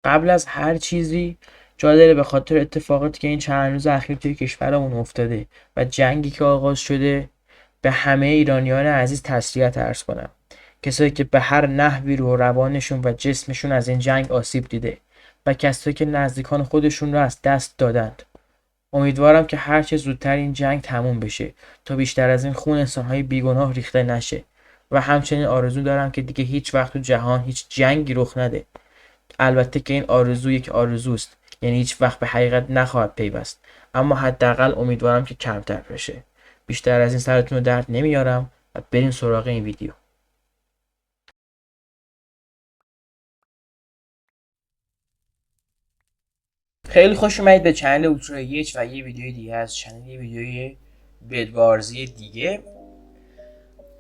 قبل از هر چیزی جالبه به خاطر اتفاقاتی که این چند روز اخیر توی کشورمون افتاده و جنگی که آغاز شده به همه ایرانیان عزیز تسلیت عرض کنم. کسایی که به هر نحوی رو روانشون و جسمشون از این جنگ آسیب دیده و کسایی که نزدیکان خودشون رو از دست دادند. امیدوارم که هر چه زودتر این جنگ تموم بشه تا بیشتر از این خون انسان‌های بیگناه ریخته نشه و همچنین آرزو دارم که دیگه هیچ وقت تو جهان هیچ جنگی رخ نده. البته که این آرزو یک آرزوست، یعنی هیچ وقت به حقیقت نخواهد پیوست، اما حداقل امیدوارم که کمتر بشه. بیشتر از این سرتون رو درد نمیارم و بریم سراغ این ویدیو. خیلی خوش اومدید به چنل اوترا ایچ و یه ویدیو دیگه از چنل، یه ویدیوی بدوارزی دیگه.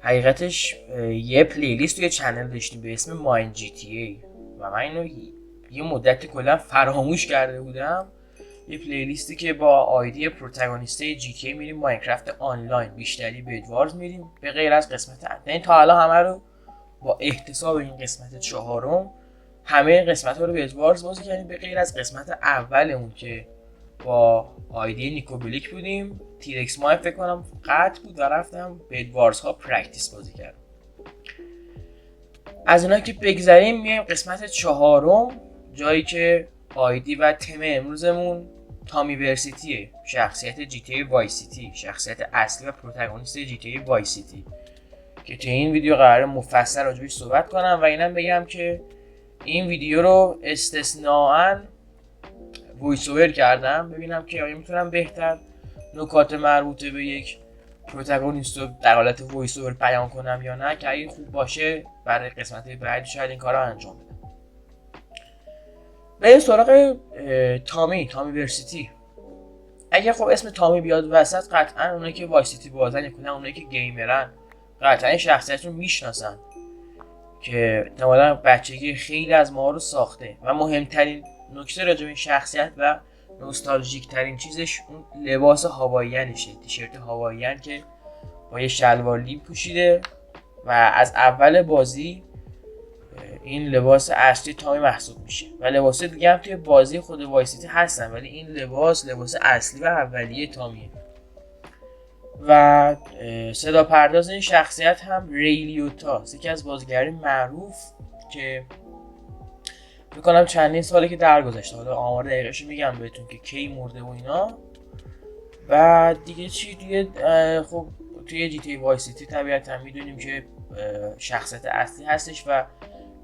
حقیقتش یه پلیلیست توی چنل داشتیم به اسم ماین جی تی ای و من اینو یه مدت کلا فراموش کرده بودم. یه پلیلیستی که با آیدی پروتاگونیسته جی تی ای میریم ماینکرافت آنلاین، بیشتری بدوارز میریم به غیر از قسمت این تا حالا همه رو با احتساب این قسمت چهارم همه قسمت ها رو بدوارز بازی کردیم به غیر از قسمت اولمون که با آیدی نیکوبلیک بودیم. تیرکس ماه فکر کنم قطع بود و رفتم بدوارز ها پرکتیس بازی کردم. از اینا که بگذریم میایم قسمت چهارم، جایی که آیدی و تم امروزمون تامی ورسیتیه، شخصیت جی تی ای وای سیتی، شخصیت اصلی و پروتاگونیست جی تی ای وای سیتی که تو این ویدیو قراره مفصل راجبش صحبت کنم. و اینم بگم که این ویدیو رو استثناءً وایس اوور کردم ببینم که آیا میتونم بهتر نکات مربوطه به یک پروتاگونیست رو در حالت وایس اوور بیان کنم یا نه، که اگه خوب باشه برای قسمت بعدی شاید این کار رو انجام بدم. بریم سراغ تامی ورسیتی. اگه خب اسم تامی بیاد وسط قطعا اونایی که وای سیتی بازن یا اونایی که گیمرن قطعا این شخصیت رو میشناسن که احتمالاً بچگی خیلی از ما رو ساخته و مهمترین نکته راجع به این شخصیت و نوستالژیک ترین چیزش اون لباس هاواییانشه، تیشرت هاواییان که با یه شلوار لیب پوشیده و از اول بازی این لباس اصلی تامی محسوب میشه و لباس دیگه هم توی بازی خود وای سیتی هستن، ولی این لباس اصلی و اولیه تامیه. و صدا پرداز این شخصیت هم ری لیوتا، یکی از بازیگرای معروف که فکر کنم چندین ساله که درگذشته، حالا آمار دقیقش میگم بهتون که کی مرده و اینا. و دیگه چی دیگه، خب توی جی تی وای سیتی طبیعتا میدونیم که شخصیت اصلی هستش و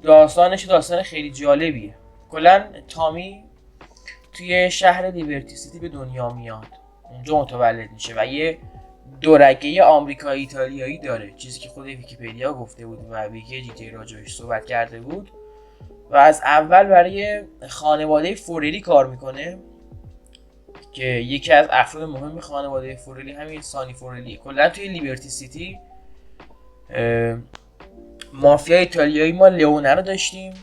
داستانش داستان خیلی جالبیه. کلا تامی توی شهر لیبرتی سیتی به دنیا میاد، اونجا متولد میشه و یه دورگه آمریکایی ایتالیایی داره، چیزی که خود ویکی‌پدیا گفته بود و ویکی جی تی راجعش صحبت کرده بود. و از اول برای خانواده فورلی کار میکنه که یکی از افراد مهم خانواده فورلی همین سانی فورلیه. کلا توی لیبرتی سیتی مافیا ایتالیایی ما لئونه رو داشتیم،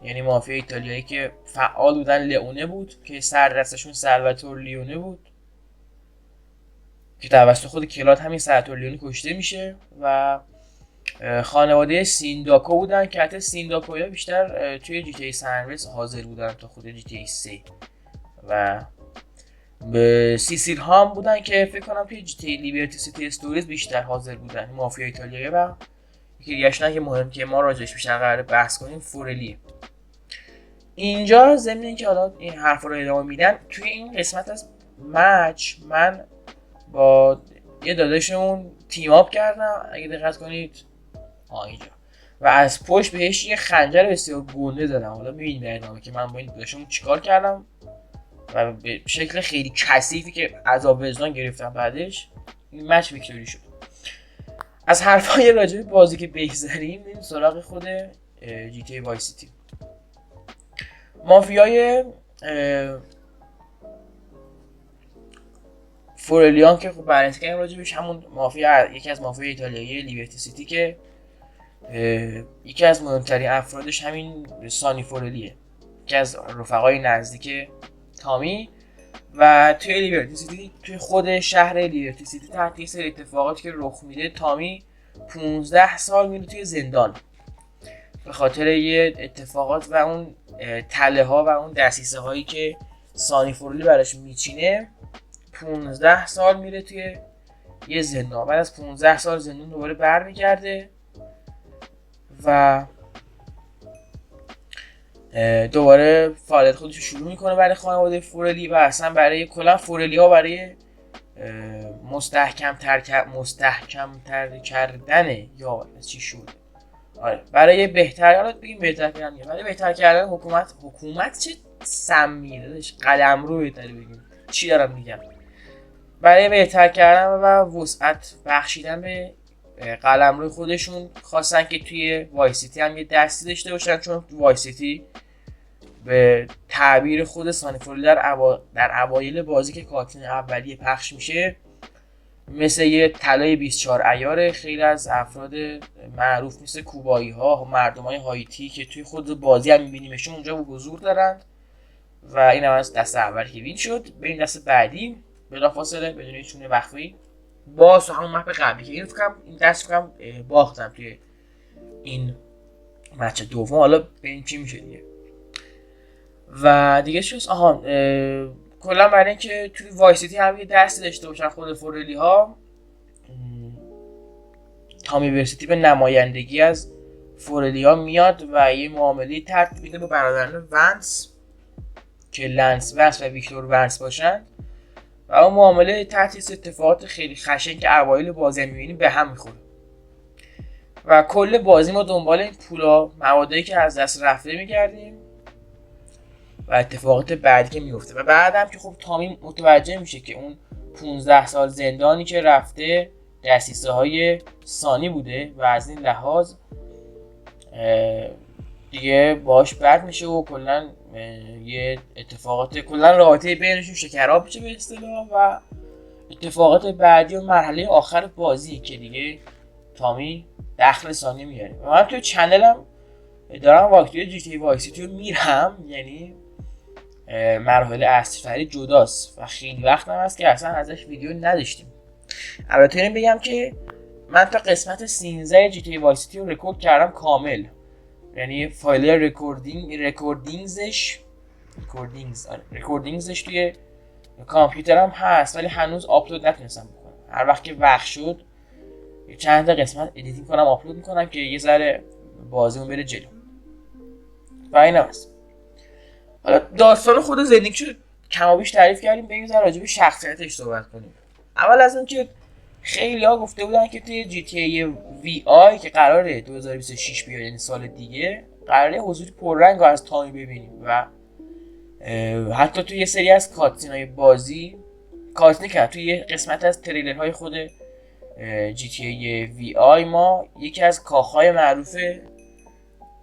یعنی مافیا ایتالیایی که فعال بودن لئونه بود که سردستشون سالواتور لیونه بود که توسط خود کلاد همین سالواتور لیونه کشته میشه. و خانواده سینداکو بودن که حتی سینداکویا بیشتر توی جی تی ای سنریز حاضر بودن تا خود جی تی ای 3. و به سیسیل هام بودن که فکر کنم توی جی تی ای لیبرتی سیتی استوریز بیشتر حاضر بودن، مافیا ایتالیایی. و یکی دیگه که مهم که ما راجعش بیشتر قراره بحث کنیم فورلیه. اینجا ضمن اینکه حالا این حرفا رو ادامه میدن، توی این قسمت از مچ من با یه داداشمون تیم اپ کردم اگه دقت کنید اینجا، و از پشت بهش یه خنجر بسیار گنده زدم. حالا میبینید در ادامه که من با این داداشمون چیکار کردم و به شکل خیلی کثیفی که عذاب وجدان گرفتم بعدش این مچ ویکتوری شد. از حرفای راجع به بازی که بگذریم بریم سراغ خود جی تی وای سیتی. مافیای فورلیان که خب بررسی کردیم راجبش، همون مافیا یکی از مافیا ایتالیایی لیبرتی سیتی که یکی از مهمترین افرادش همین سانی فورلیه، یکی از رفقای نزدیک تامی. و توی لیبرتی سیتی، توی خود شهر لیبرتی سیتی تحت یه سری اتفاقاتی که رخ میده تامی 15 سال میره توی زندان به خاطر یه اتفاقات و اون تله ها و اون دسیسه هایی که سانی فرولی براش میچینه 15 سال میره توی یه زندان. بعد از 15 سال زندان دوباره برمیگرده و دوباره فعالیت خودش رو شروع میکنه برای خانواده فورلی و اصلا برای کلا فورلی ها برای مستحکم تر کردن یا چی شد، آره برای بهتر، حالا بگیم بهتر کردن، برای بهتر کردن حکومت چه سمیه داداش، قلمرو بهتری بگیم، چی دارم میگم، برای بهتر کردن و وسعت بخشیدن به قلمرو خودشون خواستن که توی وایسیتی هم یه دستی داشته باشن، چون وایسیتی به تعبیر خود سانی فرولی در اوایل بازی که کاتین اولیه پخش میشه مثل یه طلای 24 عیار. خیلی از افراد معروف مثل کوبایی ها و مردم های هایتی که توی خود بازی هم میبینیمشون اونجا حضور دارن و این هم از دست اول که وین شد. به این دست بعدی بلافاصله بدون هیچ گونه وقفه‌ای باز همون مپ قبلی که این دست باختم توی این مچ دوم. حالا ببین چی میشه دیگه. و دیگه چیز کلا برای اینکه توی وایسیتی هم یه دستی داشته باشن خود فورلی ها، تامی ورسیتی به نمایندگی از فورلی ها میاد و یه معامله ترتیب میده با برادران ونس که لنس ونس و ویکتور ونس باشن و اون معامله تحت اتفاقات خیلی خشن که اوایل بازی میبینیم به هم میخوره و کل بازی ما دنبال این پولا موادایی که از دست رفته میگردیم و اتفاقات بعدی که میفته و بعدم که خب تامی متوجه میشه که اون 15 سال زندانی که رفته دسیسه های سانی بوده و از این لحاظ دیگه باش بد میشه و کلا یه اتفاقات کلا رابطه بینشون شکراب میشه به اصطلاح و اتفاقات بعدی و مرحله آخر بازی که دیگه تامی دخل سانی میاره و من توی چنلم دارم واکتوی جی تی وای سیتی رو میرم، یعنی مراحل اصلی جداست و خیلی وقت هم هست که اصلا ازش ویدیو نداشتیم. البته اینو بگم که من تا قسمت 13 جی تی وای سیتی رو رکورد کردم کامل، یعنی فایل رکوردینگزش توی کامپیوترم هست ولی هنوز آپلود نتونستم بکنم. هر وقت که وقت شد چند تا قسمت ادیتینگ کنم آپلود میکنم که یه ذره بازیمون بره جلو و این هست. حالا داستان خود زندگیشو کم و بیش تعریف کردیم، بریم ذره راجع به شخصیتش صحبت کنیم. اول از اون که خیلی ها گفته بودن که توی جی تی ای وی آی که قراره 2026 بیاد، یعنی سال دیگه، قراره حضور پررنگ رو از تامی ببینیم و حتی توی یه سری از کاتسین‌های بازی توی یه قسمت از تریلرهای خود جی تی ای وی آی ما یکی از کاخهای معروف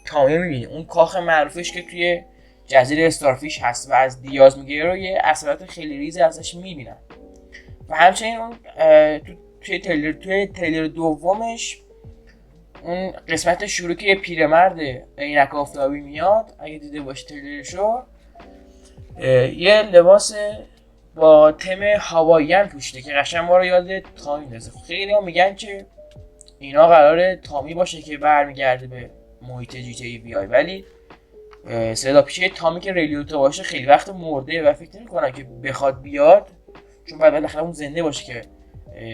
تامی میبینیم. اون کاخ معروفش که توی جزیره استارفیش هست و از دیاز میگه رو یه اثرات خیلی ریزی ازش میبینن و همچنین اون توی تریلر دومش اون قسمت شروع که یه پیرمرد عینک آفتابی میاد، اگه دیده باشی تریلرشو، یه لباس با تم هواییان پوشیده که قشنگ ما رو یاد تامی میندازه. خیلی ها میگن که اینا قراره تامی باشه که برمیگرده به محیط جی تی ای وی آی، ولی صدا پیشه تامی که ریلیوتو باشه خیلی وقت مرده و فکر نمی‌کنم که بخواد بیاد، چون باید بالاخره اون زنده باشه که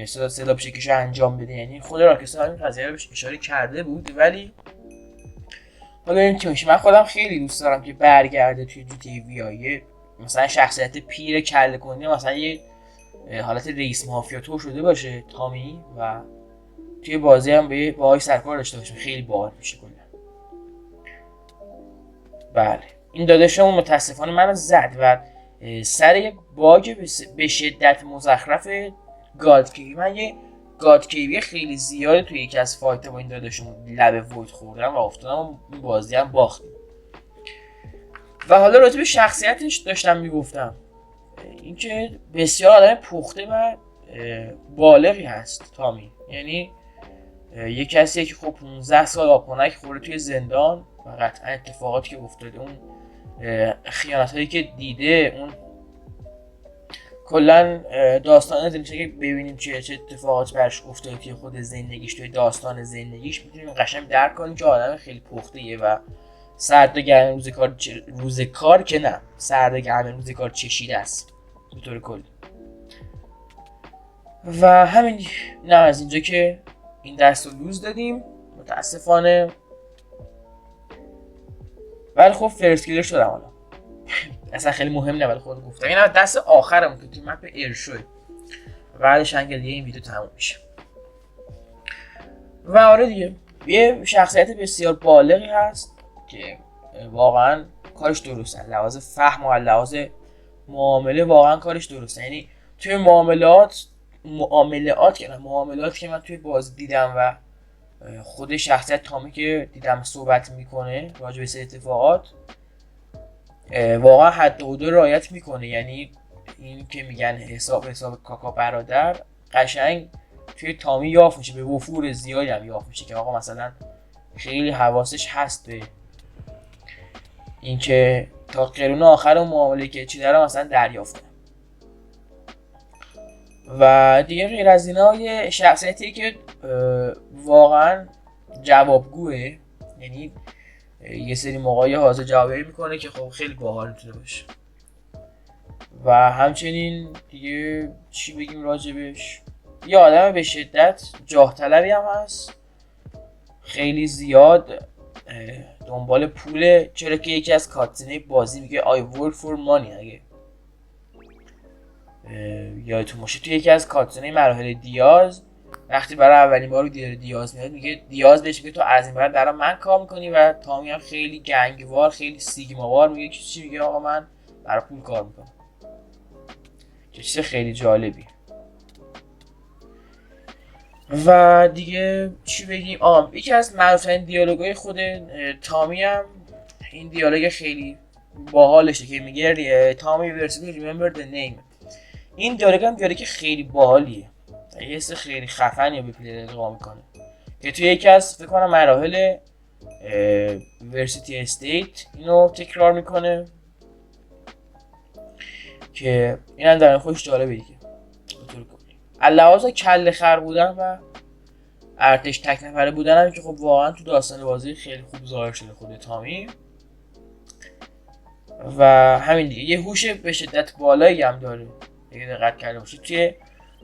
صدا پیشه کشو انجام بده. یعنی خود راکستار این قضیه رو بهش اشاره کرده بود، ولی حالا این چه میشه. من خودم خیلی دوست دارم که برگرده توی جی تی ای وی آی، مثلا شخصیت پیر کله کنی، مثلا یه حالت رئیس مافیا تو شده باشه تامی و توی بازی هم باهاش سرکار داشته باشه، خیلی باحال میشه کلا. بله این داداشمون متاسفانه منو زد و سر یه باگ به شدت مزخرف گادکیوی، من یه گادکیوی خیلی زیاده توی یکی از فایت با این داداشمون لب وید خوردم و افتادم و این بازی هم باختیم. و حالا راجع به شخصیتش داشتم میگفتم، اینکه بسیار آدم پخته و بالغی هست تامی، یعنی یه کسیه که خب 15 سال آپونک خورده توی زندان و قطعا اتفاقاتی که افتاده، اون خیانت هایی که دیده، اون کلا داستان زندگیش که ببینیم چه اتفاقات برش افتاده توی خود زندگیش، توی داستان زندگیش میتونیم قشنگ درک کنیم که آدم خیلی پخته‌ایه و سرد و گرم روز کار که نه، سرد و گرم روز کار چشیده است به طور کلی. و همین نه از اینجا که این درس رو لوز دادیم متاسفانه. ولی خب فرست کلیر شدم حالا اصلا خیلی مهم نه، ولی خود گفتم این دست آخرم که توی مپ ارشوی بعدش انگل دیگه این ویدیو تموم میشه. و آره دیگه یه شخصیت بسیار بالغی هست که واقعا کارش درسته، لحاظ فهم و لحاظ معامله واقعا کارش درسته. یعنی توی معاملات که من توی بازی دیدم و خود شخصیت تامی که دیدم صحبت میکنه راجع به سری اتفاقات، واقعا حد و حدود رعایت میکنه. یعنی این که میگن حساب کاکا برادر قشنگ توی تامی یافت میشه، به وفور زیادی هم یافت میشه که آقا مثلا خیلی حواسش هست به اینکه تا قرون آخر اون معامله که چی داره مثلا دریافت کنه. و دیگه غیر از اینا یه شخصیتی که واقعا جوابگوه، یعنی یه سری موقعی حاضر جوابی میکنه که خب خیلی باحال میتونه باشه. و همچنین دیگه چی بگیم راجبش، یه آدم به شدت جاه طلبی هم هست، خیلی زیاد دنبال پوله، چرا که یکی از کاتسینه بازی میگه I work for money. اگه یادتون باشه توی یکی از کاتسینه مراحل دیاز وقتی برای اولین بار دیاز میاد میگه دیاز بهش میگه تو از این بعد برای من کار میکنی، و تامی هم خیلی گنگوار خیلی سیگماوار میگه که چی، میگه آقا من برای پول کار میکنم، که چیز خیلی جالبی. و دیگه چی بگیم، یکی از معروف‌ترین دیالوگای خود تامی هم این دیالوگ خیلی باحالشه که میگه تامی ورسیتی remember the name. این دیالوگ هم دیالوگ خیلی باحالیه، یه حس خیلی خفنی به پلیر القا میکنه که توی یکی از فکر کنم مراحل ورسیتی استیت اینو تکرار میکنه که اینم در خودش جالبه دیگه. علاوه کله خر بودن و ارتش تک نفره بودن هم که خب واقعا تو داستان بازی خیلی خوب ظاهر شده خود تامی. و همین دیگه یه هوش به شدت بالایی هم داره، اگه دقت کرده باشید توی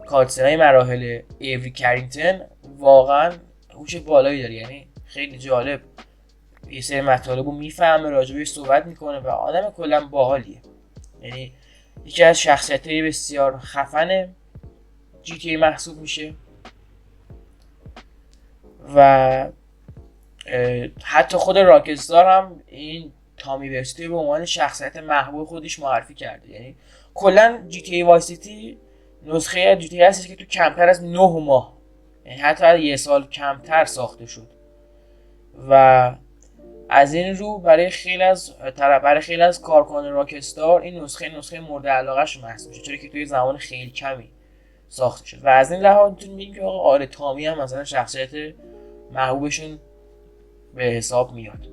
کاتسینای مراحل ایوری کرینگتون واقعا هوش بالایی داره، یعنی خیلی جالب یه سری مطالب رو میفهمه، راجبش صحبت میکنه و آدم کلا باحالیه. یعنی یکی از شخصیت‌های بسیار خفن جی تی ای محسوب میشه. و حتی خود راکستار هم این تامی ورسیتی به عنوان شخصیت محبوب خودش معرفی کرده. یعنی کلا جی تی ای وای سیتی نسخه جی تی ای هستش که تو کمتر از 9 ماه، یعنی حتی یه سال کمتر ساخته شد. و از این رو برای خیلی از کارکنان راکستار این نسخه مورد علاقه‌اش محسوب میشه، چون که توی زمان خیلی کمی ساخته شد. و از این لحاظ میتونیم بگیم که آره تامی هم مثلا شخصیت محبوبشون به حساب میاد.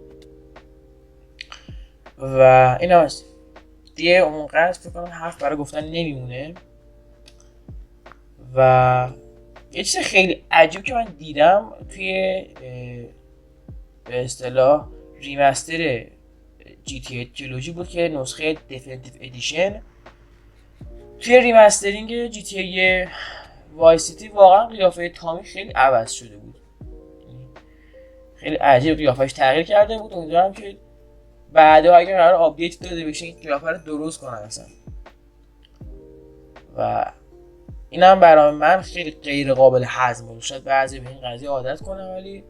و این هم هست دیگه، اونقدر فکر کنم حرف برای گفتن نمیمونه. و یه چیز خیلی عجیب که من دیدم توی به اصطلاح ریمستر جی تی ای تریلوژی بود که نسخه دیفینیتیو ادیشن توی ریمسترینگ جی تی ای وای سیتی واقعا قیافه تامی خیلی عوض شده بود، خیلی عجیب قیافش تغییر کرده بود. امیدوارم که بعدا اگر قرار آپدیت داده بشه این قیافه رو درست کنن اصلا. و این هم برای من خیلی غیر قابل هضم بود. شاید بعضی به این قضیه عادت کنه ولی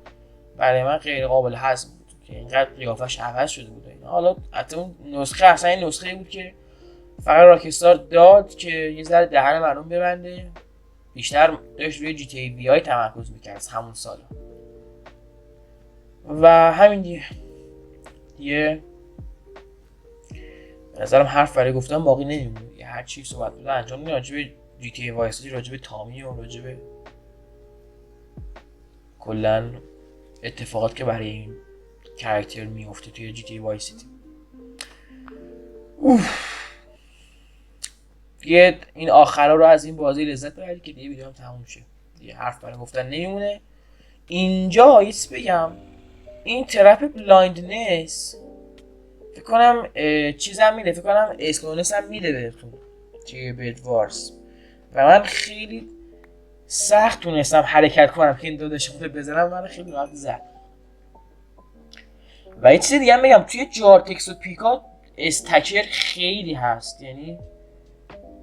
برای من غیر قابل هضم بود که اینقدر قیافش عوض شده بود. حالا حتی اون نسخه اصلا این نسخه بود که فقط راکستار داد که یه ذره دهن مردم ببنده، بیشتر داشت روی جی تی ای وی آی تمرکز میکرد از همون سال. و همین دیگه به نظرم حرف برای گفتن باقی نمیمونه. یه هر چی صحبت بوده انجام میدیم راجع به جی تی ای وای سیتی، راجع به تامی و راجع به کلا اتفاقات که برای این کاراکتر میفته توی جی تی ای وای سیتی. دیگه این آخرا رو از این بازی لذت ببرید که دیگه ویدیو هم تموم شه. دیگه حرف برای گفتن نمیمونه. اینجا ایس بگم این ترپ بلایندنس فکر کنم چیزم میده، فکر کنم اسکلونس هم میده بهتون توی بدوارز و من خیلی سخت تونستم حرکت کنم که این دو داشته بزنم، من خیلی راحت زد. و یه چیز دیگه هم بگم، توی جارتکس و پیکا استکر خیلی هست، یعنی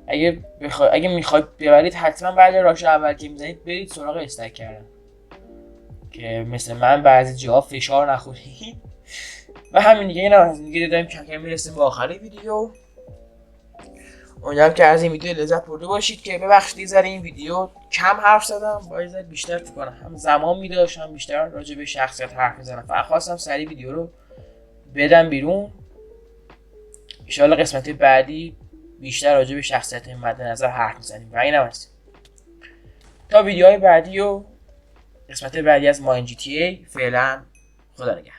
اگه میخواید ببرید حتما بعد راش اول که میزنید برید سراغ استک کردن که مثل من بعضی جاها فشار نخورید. و همین دیگه، این هم دیگه داریم کم کم میرسیم به آخر ویدیو. امیدوارم که از این ویدیو لذت برده باشید. که ببخشید یه ذره این ویدیو کم حرف زدم، باید ذره بیشتر فکر کنم هم زمان میداشت هم بیشتر راجع به شخصیت حرف میزنم. فقط خواستم سریع ویدیو رو بدم بیرون. ان شاءالله قسمت بعدی بیشتر راجع به شخصیت مد نظر حرف میزنیم. و اینم هست تا ویدیوهای بعدی و قسمت بعدی از ماین جی تی ای. فعلا خدا نگهدار.